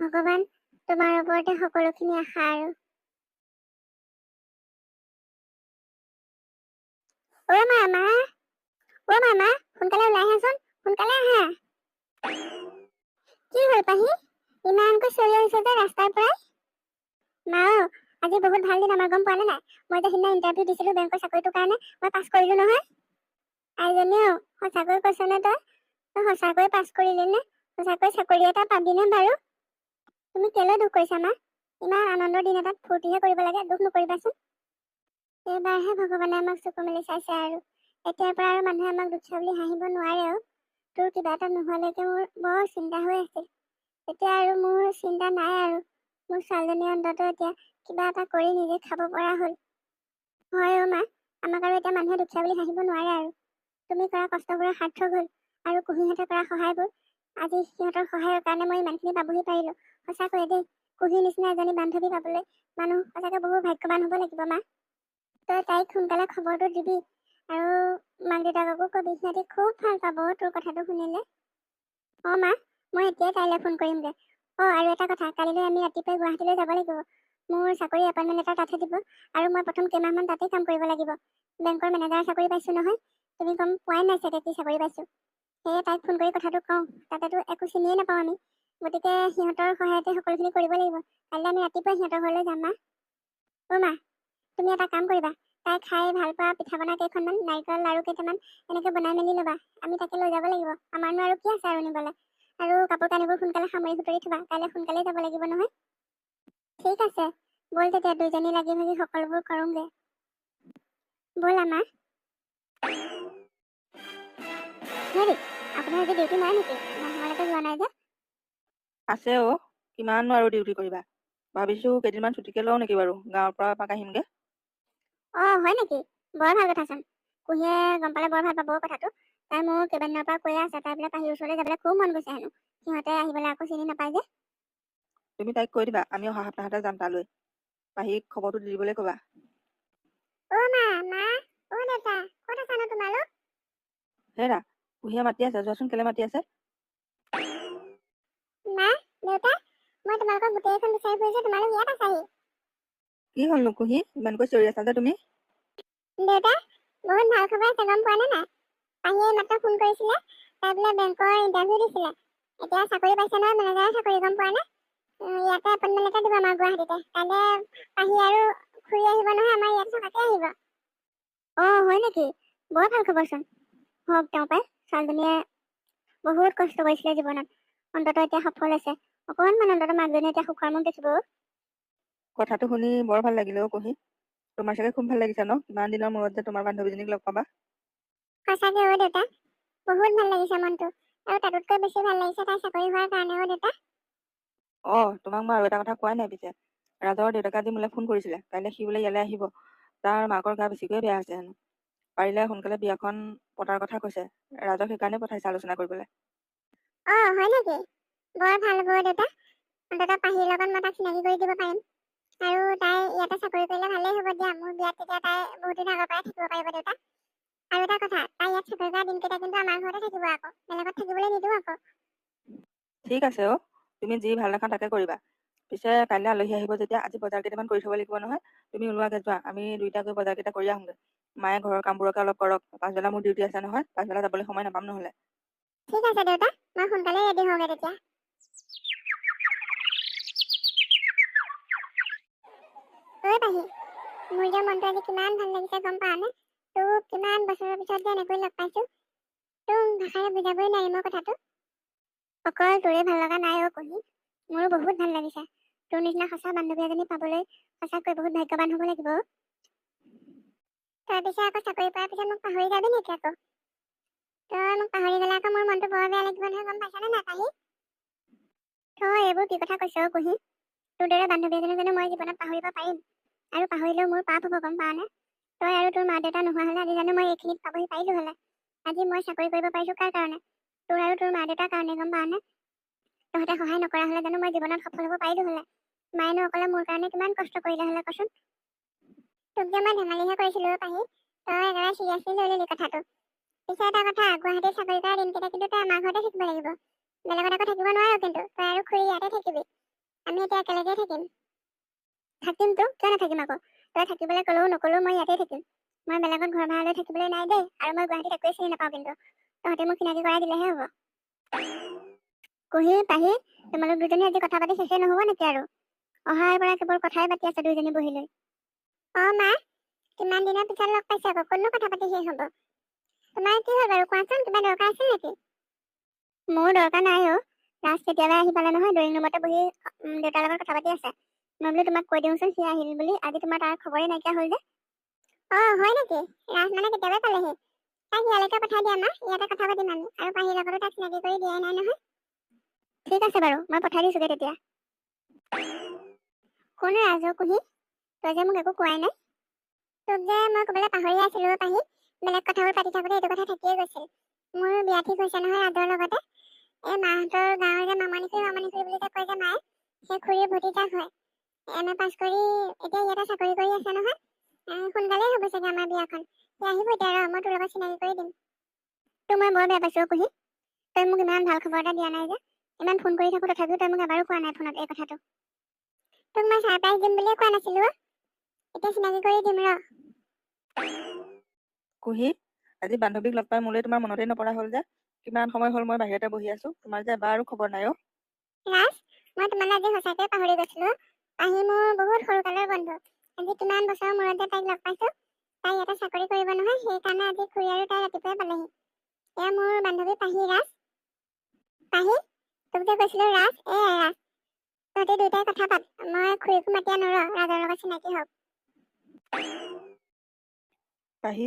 ভগৱান, তোমাৰ ওপৰতে সকলোখিনি আশা আৰু। মামা, সোনকালে ওলাই আহাচোন, সোনকালে আহা। কি হ'ল পাহি, ইমানকৈ চিঞৰি আহিছে যে ৰাস্তাৰ পৰাই? মা, আজি বহুত ভাল দিন আমাৰ, গম পোৱা নাই? মই যে সিদিনা ইণ্টাৰভিউ দিছিলোঁ বেংকৰ চাকৰিটোৰ কাৰণে, মই পাছ কৰিলোঁ নহয়। আইজনীও, সঁচাকৈ কৈছনে তই? তই সঁচাকৈ পাছ কৰিলি নে? সঁচাকৈ চাকৰি এটা পাবিনে বাৰু? তুমি কেলৈ দুখ কৰিছা মা? ইমান আনন্দৰ দিন এটাত ফূৰ্তিহে কৰিব লাগে, দুখ নকৰিবাচোন। এইবাৰহে ভগৱানে আমাক চকু মেলি চাইছে আৰু। এতিয়াৰ পৰা আৰু মানুহে আমাক দুখীয়া বুলি হাঁহিব নোৱাৰে অ'। তোৰ কিবা এটা নোহোৱালৈকে মোৰ বৰ চিন্তা হৈ আছিল। এতিয়া আৰু মোৰ চিন্তা নাই আৰু। মোৰ ছোৱালীজনী অন্ততঃ এতিয়া কিবা এটা কৰি নিজে খাব পৰা হ'ল। হয় অ' মা, আমাক আৰু এতিয়া মানুহে দুখীয়া বুলি হাঁহিব নোৱাৰে আৰু। তুমি কৰা কষ্টবোৰৰ সাৰ্থক হ'ল, আৰু কুঁহিহঁতে কৰা সহায়বোৰ, আজি সিহঁতৰ সহায়ৰ কাৰণে মই ইমানখিনি পাবহি পাৰিলোঁ। সঁচাকৈয়ে দেই, কুহিৰ নিচিনা এজনী বান্ধৱী পাবলৈ মানুহ সঁচাকৈ বহুত ভাগ্যৱান হ'ব লাগিব মা। তই তাইক সোনকালে খবৰটো দিবি আৰু মাক দেউতাককো কবি, সিহঁতি খুব ভাল পাব তোৰ কথাটো শুনিলে। অঁ মা, মই এতিয়াই তাইলৈ ফোন কৰিমগৈ। অঁ আৰু এটা কথা, কালিলৈ আমি ৰাতিপুৱাই গুৱাহাটীলৈ যাব লাগিব। মোৰ চাকৰি এপইণ্টমেণ্ট এটা তাতহে দিব আৰু মই প্ৰথম কেইমাহমান তাতেই কাম কৰিব লাগিব। বেংকৰ মেনেজাৰৰ চাকৰি পাইছোঁ নহয়, তুমি গম পোৱাই নাই চাগে কি চাকৰি পাইছোঁ। সেয়ে তাইক ফোন কৰি কথাটো কওঁ, তাতেতো একো চিনিয়ে নাপাওঁ আমি, গতিকে সিহঁতৰ সহায়তে সকলোখিনি কৰিব লাগিব। কাইলৈ আমি ৰাতিপুৱাই সিহঁতৰ ঘৰলৈ যাম মা। অ' মা, তুমি এটা কাম কৰিবা, তাই খাই ভাল পোৱা পিঠা পনা কেইখনমান, নাৰিকল লাৰু কেইটামান এনেকৈ বনাই মেলি ল'বা। আমি তাকে লৈ যাব লাগিব, আমাৰনো আৰু কি আছে আৰু নিবলৈ। আৰু কাপোৰ কানিবোৰ সোনকালে সামৰি সুতৰি থবা, কাইলৈ সোনকালেই যাব লাগিব নহয়। ঠিক আছে, ব'ল তেতিয়া দুইজনী লাগি ভাগি সকলোবোৰ কৰোঁগৈ। ব'লা মা। হেৰি, আপোনাৰ আজি ডিউটি নাই নেকি? মানুহলৈকে যোৱা নাই যে? আছে অ', কিমাননো আৰু ডিউটি কৰিবা। ভাবিছোঁ কেইদিনমান ছুটিকে লওঁ নেকি বাৰু, গাঁৱৰ পৰা এপাক আহিমগৈ। অঁ হয় নেকি? বৰ ভাল কথাচোন। কুহিয়ে গম পালে বৰ ভাল পাব কথাটো। তাই মোৰ কেইবাদিনৰ পৰা কৈয়ে আছে, তাই বোলে পাহিৰ ওচৰলৈ যাবলৈ খুব মন গৈছে হেনো। সিহঁতে আহিবলৈ আকৌ চিনি নাপায় যে। তুমি তাইক কৈ দিবা আমি অহা সপ্তাহতে যাম তালৈ। পাহিক খবৰটো দি দিবলৈ ক'বা। অ' মা, মা, অ' দেউতা, ক'ত আছানো তোমালোক? হেৰা, কুহিয়ে মাতি আছে, যোৱাচোন কেলে মাতি আছে। মা, দেউতা, মই তোমালোকক গোটেইখন বিচাৰি ফুৰিছোঁ, তোমালোক ইয়াত আছাহি। কি হ'লনো কুহি, ইমানকৈ চিঞৰি আছা যে তুমি? দেউতা, বহুত ভাল খবৰ আছে, গম পোৱা নে নাই? পাহিয়ে মাত্ৰ ফোন কৰিছিলে, তাই বোলে বেংকৰ ইণ্টাৰভিউ দিছিলে। এতিয়া চাকৰি পাইছে নহয়, মেনেজাৰৰ চাকৰি, গম পোৱা নে? ইয়াতে এপইণ্টমেণ্ট এটা দিব আমাৰ গুৱাহাটীতে। কাইলৈ পাহি আৰু খুৰী আহিব নহয়, আমাৰ ইয়াত থকাকে আহিব। অঁ হয় নেকি? বৰ ভাল খবৰচোন। হওক তেওঁ পাই, ছোৱালীজনীয়ে বহুত কষ্ট কৰিছিলে জীৱনত, অন্ততঃ এতিয়া সফল হৈছে। অকণমান অন্ততঃ মাকজনীয়ে এতিয়া সুখৰ মুখ দেখিব। কথাটো শুনি বৰ ভাল লাগিলে অ' কুহি। তোমাৰ চাগে খুব ভাল লাগিছে ন, ইমান দিনৰ মূৰত যে তোমাৰ বান্ধৱীজনীক লগ পাবা। সঁচাকে অ' দেউতা, বহুত ভাল লাগিছে মনটো। আৰু তাতোতকৈ বেছি ভাল লাগিছে তাই চাকৰি হোৱাৰ কাৰণে অ' দেউতা। অঁ, তোমাক মই আৰু এটা কথা কোৱাই নাই পিছে। ৰাজৰ দেউতাকে আজি মোলৈ ফোন কৰিছিলে, কাইলৈ সি বোলে ইয়ালৈ আহিব। তাৰ মাকৰ গা বেছিকৈয়ে বেয়া হৈছে হেনো। পাৰিলে সোনকালে বিয়াখন পতাৰ কথা কৈছে। ৰাজক সেইকাৰণে পঠাইছে আলোচনা কৰিবলৈ। অঁ হয় নেকি? বৰ ভাল হ'ব দেউতা। অন্ততঃ পাহিৰ লগত মই তাক চিনাকি কৰি দিব পাৰিম। আৰু তাই ইয়াতে চাকৰি কৰিলে ভালেই হ'ব দিয়া, মোৰ বিয়াত তেতিয়া তাই বহুত দিন আগৰ পৰাই থাকিব পাৰিব দেউতা। আৰু এটা কথা, তাই ইয়াত চাকৰি কৰা দিনকেইটা কিন্তু আমাৰ ঘৰতে থাকিব আকৌ, বেলেগত থাকিবলৈ নিদিওঁ আকৌ। ঠিক আছে অ', তুমি যি ভাল দেখা তাকে কৰিবা। পিছে কাইলৈ আলহী আহিব যেতিয়া আজি বজাৰ কেইটামান কৰি থ'ব লাগিব নহয়। তুমি ওলোৱাগে যোৱা, আমি দুইটা গৈ বজাৰ কেইটা কৰি আহোঁগৈ। মায়ে ঘৰৰ কামবোৰকে অলপ কৰক, পাছবেলা মোৰ ডিউটি আছে নহয়, পাছবেলা যাবলৈ সময় নাপাম নহ'লে। ঠিক আছে দেউতা, মই সোনকালে ৰেডি হওঁগে তেতিয়া। ঐ পাহি, মোৰ যে মনটো আজি কিমান ভাল লাগিছে গম পাৱানে? তোক কিমান বছৰৰ পিছত যে এনেকৈ লগ পাইছোঁ। তোক ভাষাৰে বুজাবই নোৱাৰিম মই কথাটো। অকল তোৰে ভাল লগা নাই অ' কুহি, মোৰো বহুত ভাল লাগিছে। তোৰ নিচিনা সঁচা বান্ধৱী এজনী পাবলৈ সঁচাকৈ বহুত ভাগ্যৱান হ'ব লাগিব। তই পিছে আকৌ চাকৰি পোৱাৰ পিছত মোক পাহৰি যাবি নেকি আকৌ? তই মোক পাহৰি গ'লে আকৌ মোৰ মনটো বৰ বেয়া লাগিব নহয়, গম পাইছনে নাই পাহি? তই এইবোৰ কি কথা কৈছ অ' কুহি? তোৰ দৰে বান্ধৱী এজনী জানো মই জীৱনত পাহৰিব পাৰিম? আৰু পাহৰিলেও মোৰ পাপ হ'ব, গম পাৱ নে? তই আৰু তোৰ মা দেউতা নোহোৱা হ'লে আজি জানো মই এইখিনিত পাবহি পাৰিলোঁ হ'লে? আজি মই চাকৰি কৰিব পাৰিছোঁ কাৰ কাৰণে? তোৰ আৰু তোৰ মা দেউতাৰ কাৰণে, গম পাৱ নে? তহঁতে সহায় নকৰা হ'লে জানো মই জীৱনত সফল হ'ব পাৰিলোঁ হ'লে? মায়েনো অকলে মোৰ কাৰণে কিমান কষ্ট কৰিলে হ'লে কচোন? তোক যে মই ধেমালিহে কৰিছিলোঁ অ' পাহি, তই একেবাৰে চিৰিয়াছলি লৈ ল'লি কথাটো। পিছে এটা কথা, গুৱাহাটীত চাকৰি কৰা দিনকেইটা কিন্তু তই আমাৰ ঘৰতে থাকিব লাগিব। বেলেগত আকৌ থাকিব নোৱাৰ কিন্তু, তই আৰু খুৰী ইয়াতে থাকিবি। আমি এতিয়া একেলগেই থাকিম। থাকিমতো, কিয় নাথাকিম আকৌ? তই থাকিবলৈ ক'লেও নক'লেও মই ইয়াতেই থাকিম। মই বেলেগত ঘৰ ভাড়া লৈ থাকিবলৈ নাই দেই, আৰু মই গুৱাহাটীত একোৱে চিনি নাপাওঁ কিন্তু। তহঁতে মোক চিনাকি কৰাই দিলেহে হ'ব। কুহি, পাহি, তোমালোক দুজনী আজি কথা পাতি শেষেই নহ'ব নেকি আৰু? অহাৰ পৰা কেৱল কথাই পাতি আছে দুইজনী বহি লৈ। অঁ মা, কিমান দিনৰ পিছত লগ পাইছোঁ আকৌ, ক'তনো কথা পাতি শেষ হ'ব? তোমাৰ কি হ'ল বাৰু কোৱাচোন, কিবা দৰকাৰ আছিল নেকি? মোৰ দৰকাৰ নাই অ'। ৰাজ কেতিয়াবাই আহি পালে নহয়, ড্ৰয়িং ৰুমতে বহি দেউতাৰ লগত কথা পাতি আছে। মই বোলো তোমাক কৈ দিওঁচোন সি আহিল বুলি, আজি তোমাৰ তাৰ খবৰেই নাইকিয়া হ'ল যে। অঁ হয় নেকি? ৰাজ মানে কেতিয়াবাই পালেহি। তাইক ইয়ালৈকে পঠাই দিয়া মা, ইয়াতে কথা পাতিম আমি। আৰু পাহিৰ লগতো তাক চিনাকি কৰি দিয়াই নাই নহয়। ঠিক আছে বাৰু, মই পঠাই দিছোঁগৈ তেতিয়া। শুন ৰাজ কুহি, তই যে মোক একো কোৱাই নাই। তোক যে মই ক'বলৈ পাহৰিয়ে আছিলোঁ অ' পাহি। বেলেগ কথাবোৰ পাতি থাকোঁতে এইটো কথা থাকিয়ে গৈছিল। মোৰ বিয়া ঠিক হৈছে নহয় ৰাজৰ লগতে। এই মাহঁতৰ গাঁৱৰ যে মামনি খুৰী বুলি যে কয় যে মায়ে, সেই খুৰীৰ ভতিজাক হয়। এম এ পাছ কৰি এতিয়া ইয়াতে চাকৰি কৰি আছে নহয়। সোনকালেই হ'ব চাগে আমাৰ বিয়াখন। সি আহিব এতিয়া ৰ, মই তোৰ লগত চিনাকি কৰি দিম। তোক মই বৰ বেয়া পাইছো খুৰী, তই মোক ইমান ভাল খবৰ এটা দিয়া নাই যে। ইমান ফোন কৰি থাকো তথাপিও তই মোক এবাৰো কোৱা নাই ফোনত এই কথাটো। তোক মই ছাৰপ্ৰাইজ দিম বুলিয়ে কোৱা নাছিলো। এতিয়া চিনাকি কৰি দিম ৰ। কুহি, আজি বান্ধৱীক লগ পাই মোলৈ তোমাৰ মনতেই নপৰা হ'ল যে। কিমান সময় হ'ল মই বাহিৰতে বহি আছো, তোমাৰ যে এবাৰো খবৰ নাই অ'। ৰাজ, মই তোমালৈ আজি সঁচাকৈয়ে পাহৰি গৈছিলো। পাহি মোৰ বহুত সৰুকালৰ বন্ধু। আজি কিমান বছৰৰ মূৰত যে তাইক লগ পাইছো। তাই ইয়াতে চাকৰি কৰিব নহয়, সেইকাৰণে আজি খুৰী আৰু তাই ৰাতিপুৱাই পালেহি। এয়া মোৰ বান্ধৱী পাহি। ৰাজ, পাহি, তোক যে কৈছিলো ৰাজ, ৰাজ, তহঁতি দুয়োটাই কথা পাত। মই খুৰীকো মাতি আনো ৰ, ৰাজৰ লগত চিনাকি হওক। পাহি,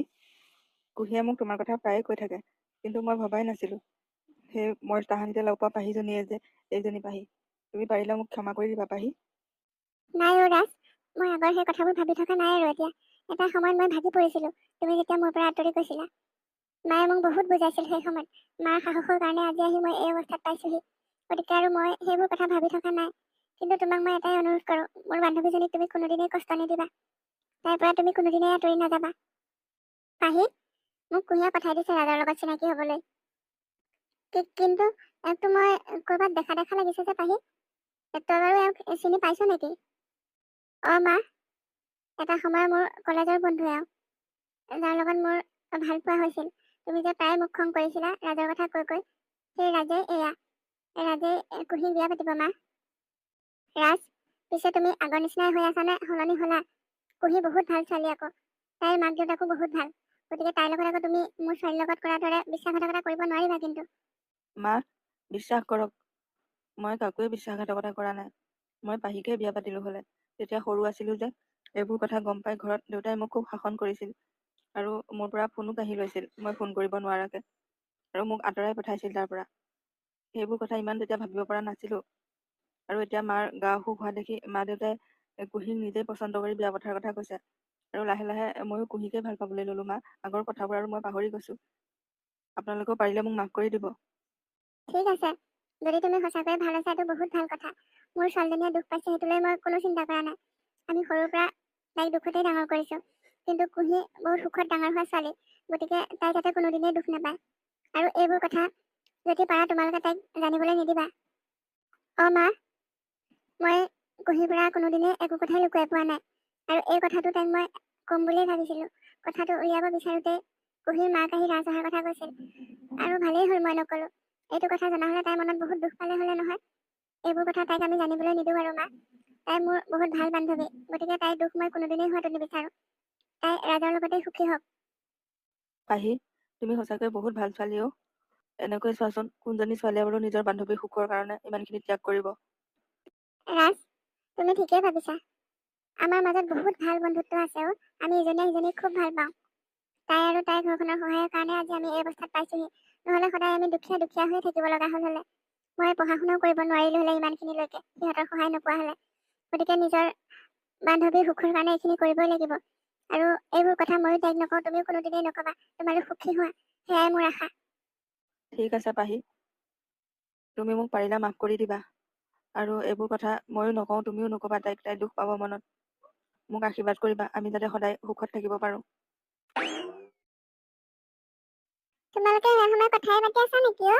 কুহিয়ে মোক তোমাৰ কথা প্ৰায়ে কৈ থাকে, কিন্তু মই ভবাই নাছিলো মই তাহানিতে লগ পোৱা পাহিজনীয়ে যে এইজনী পাহি। তুমি পাৰিলে মোক ক্ষমা কৰি দিবা পাহি। নাই অ' ৰাজ, মই আগৰ সেই কথাবোৰ ভাবি থকা নাই আৰু এতিয়া। এটা সময়ত মই ভাগি পৰিছিলো, তুমি যেতিয়া মোৰ পৰা আঁতৰি গৈছিলা। মায়ে মোক বহুত বুজাইছিল সেই সময়ত। মাৰ সাহসৰ কাৰণে আজি আহি মই এই অৱস্থাত পাইছোহি। গতিকে আৰু মই সেইবোৰ কথা ভাবি থকা নাই। কিন্তু তোমাক মই এটাই অনুৰোধ কৰো, মোৰ বান্ধৱীজনীক তুমি কোনোদিনেই কষ্ট নিদিবা। তাইৰ পৰা তুমি কোনোদিনেই আঁতৰি নাযাবা। পাহি, মোক কুহিয়ে পঠাই দিছে ৰাজৰ লগত চিনাকি হবলৈ। কিন্তু একটো মই ক'ৰবাত দেখা দেখা লাগিছে যে পাহি। তই বাৰু এওঁক চিনি পাইছ নেকি? অ' মা, এটা সময় মোৰ কলেজৰ বন্ধু এওঁ, যাৰ লগত মোৰ ভাল পোৱা হৈছিল। তুমি যে প্ৰায় মুখ খং কৰিছিলা ৰাজৰ কথা কৈ কৈ, সেই ৰাজে ৰাজে কুহিক বিয়া পাতিব মা। ৰাজ, পিছে তুমি আগৰ নিচিনাই হৈ আছা নে সলনি হলা? কুহি বহুত ভাল ছোৱালী আকৌ, তাইৰ মাক দেউতাকো বহুত ভাল। গতিকে তাইৰ লগত আকৌ তুমি মোৰ ছোৱালীৰ লগত কৰাৰ দৰে বিশ্বাসঘাতকতা কৰিব নোৱাৰিবা কিন্তু। মা, বিশ্বাস কৰক, মই কাকোৱে বিশ্বাসঘাতকতা কৰা নাই। মই পাহিকে বিয়া পাতিলো হলে। তেতিয়া সৰু আছিলো যে, এইবোৰ কথা গম পাই ঘৰত দেউতাই মোক খুব শাসন কৰিছিল আৰু মোৰ পৰা ফোনো কাঢ়ি লৈছিল মই ফোন কৰিব নোৱাৰাকে, আৰু মোক আঁতৰাই পঠাইছিল তাৰ পৰা। সেইবোৰ কথা ইমান তেতিয়া ভাবিব পৰা নাছিলো। আৰু এতিয়া মাৰ গা অসুখ হোৱা দেখি মা দেউতাই কুহিক নিজেই পচন্দ কৰি বিয়া পতাৰ কথা কৈছে। আৰু লাহে লাহে ময়ো কুহিকে ভাল পাবলৈ ললো মা। আগৰ কথাবোৰ আৰু মই পাহৰি গৈছো। আপোনালোকেও পাৰিলে মোক মাফ কৰি দিব। ঠিক আছে, যদি তুমি সঁচাকৈয়ে ভাল আছা, এইটো বহুত ভাল কথা। মোৰ ছোৱালীজনীয়ে দুখ পাইছে সেইটোলৈ মই কোনো চিন্তা কৰা নাই। আমি সৰুৰ পৰা তাইক দুখতেই ডাঙৰ কৰিছো। কিন্তু কুহি বহুত সুখত ডাঙৰ হোৱা ছোৱালী, গতিকে তাই যাতে কোনোদিনেই দুখ নাপায়। আৰু এইবোৰ কথা যদি পাৰা তোমালোকে তাইক জানিবলৈ নিদিবা। অ' মা, মই কুহিৰ পৰা কোনোদিনেই একো কথাই লুকুৱাই পোৱা নাই। আৰু এই কথাটো তাইক মই ক'ম বুলিয়ে ভাবিছিলো। কথাটো উলিয়াব বিচাৰোতে কুহিৰ মাক আহি ৰাজ অহাৰ কথা কৈছিল, আৰু ভালেই হ'ল মই নকলো। এইটো কথা জনা হলে তাইৰ মনত বহুত দুখ পালে হলে নহয়। এইবোৰ কথা তাইক আমি জানিবলৈ নিদিওঁ আৰু মা। তাই মোৰ বহুত ভাল বান্ধৱী, গতিকে তাইৰ দুখ মই কোনোদিনেই হোৱাটো নিবিচাৰো। তাই ৰাজৰ লগতে সুখী হওক। পাহি, তুমি সঁচাকৈ বহুত ভাল ছোৱালী অ'। এনেকৈ চোৱাচোন, কোনজনী ছোৱালীয়ে বাৰু নিজৰ বান্ধৱীৰ সুখৰ কাৰণে ইমানখিনি ত্যাগ কৰিব। ৰাজ, তুমি ঠিকেই ভাবিছা। আমাৰ মাজত বহুত ভাল বন্ধুত্ব আছে অ'। আমি ইজনীয়ে সিজনীক খুব ভাল পাওঁ। তাই আৰু তাইৰ ঘৰখনৰ সহায়ৰ কাৰণে আজি আমি এই অৱস্থাত পাইছোহি। নহলে সদায় আমি দুখীয়া দুখীয়া হৈ থাকিব লগা হল হলে। মই পঢ়া শুনাও কৰিব নোৱাৰিলো হলে ইমানখিনিলৈকে, সিহঁতৰ সহায় নোপোৱা হলে। গতিকে নিজৰ বান্ধৱীৰ সুখৰ কাৰণে এইখিনি কৰিবই লাগিব। আৰু এইবোৰ কথা ময়ো তাইক নকওঁ, তুমিও কোনোদিনেই নকবা। তোমালোক সুখী হোৱা, সেয়াই মোৰ আশা। ঠিক আছে পাহি, তুমি মোক পাৰিলে মাফ কৰি দিবা। আৰু এইবোৰ কথা ময়ো নকওঁ, তুমিও নকবা তাইক। তাই দুখ পাব মনত। মোক আশীৰ্বাদ কৰিবা, আমি যাতে সদায় সুখত থাকিব পাৰো। তোমালোকে সেই সময় কথাই পাতি আছা নেকি অ?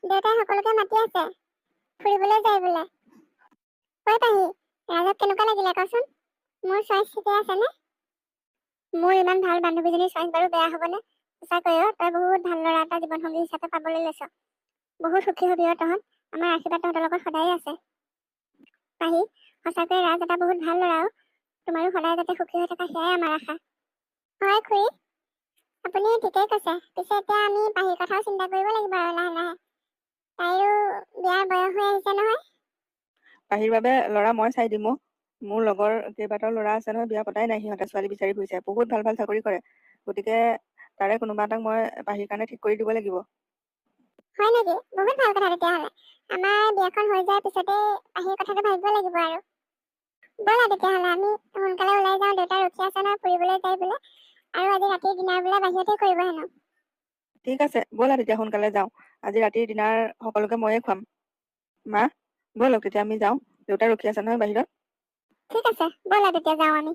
দেউতাই সকলোকে মাতি আছে, ফুৰিবলৈ যায় বোলে। কৈ পাহি, ৰাজক কেনেকুৱা লাগিলে কচোন? মোৰ চইচ ঠিকে আছেনে? মোৰ ইমান ভাল বান্ধৱীজনীৰ চইচ বাৰু বেয়া হবনে? সঁচাকৈ অ, তই বহুত ভাল ল'ৰা এটা জীৱনসংগী হিচাপে পাবলৈ লৈছ। বহুত সুখী হবি অ তহঁত। আমাৰ আশীৰ্বাদ তহঁতৰ লগত সদায়ে আছে। পাহি, সঁচাকৈ ৰাজ এটা বহুত ভাল ল'ৰা অ। তোমাৰো সদায় যাতে সুখী হৈ থকা, সেয়াই আমাৰ আশা। হয় খুৰী, আপুনি ঠিকেই কৈছে। পিছে এতিয়া আমি পাহিৰ কথাও চিন্তা কৰিব লাগিব আৰু লাহে লাহে। তাইৰো বিয়াৰ বয়স হৈ আহিছে নহয়। পাহিৰ বাবে ল'ৰা মই চাই দিম অ। মোৰ লগৰ কেইবাটাও ল'ৰা আছে নহয়, বিয়া পতাই নাই সিহঁতে, ছোৱালী বিচাৰি ফুৰিছে। বহুত ভাল ভাল চাকৰি কৰে। গতিকে তাৰে কোনোবা এটাক মই পাহিৰ কাৰণে ঠিক কৰি দিব লাগিব। হয় নেকি? বহুত ভাল কথা তেতিয়াহলে। আমাৰ বিয়াখন হৈ যোৱাৰ পিছতে পাহিৰ কথাটো ভাবিব লাগিব আৰু। ব'লা তেতিয়াহলে আমি সোনকালে ওলাই যাওঁ। দেউতা ৰখি আছে নহয় ফুৰিবলৈ যায় বোলে। আৰু আজি ৰাতিৰ ডিনাৰ বোলে বাহিৰতে কৰিব হেনো। ঠিক আছে, ব'লা তেতিয়া সোনকালে যাওঁ। আজি ৰাতিৰ ডিনাৰ সকলোকে ময়ে খুৱাম। মা, ব'লক তেতিয়া আমি যাওঁ। দেউতা ৰখি আছে নহয় বাহিৰত। ঠিক আছে ব'লা তেতিয়া যাওঁ আমি।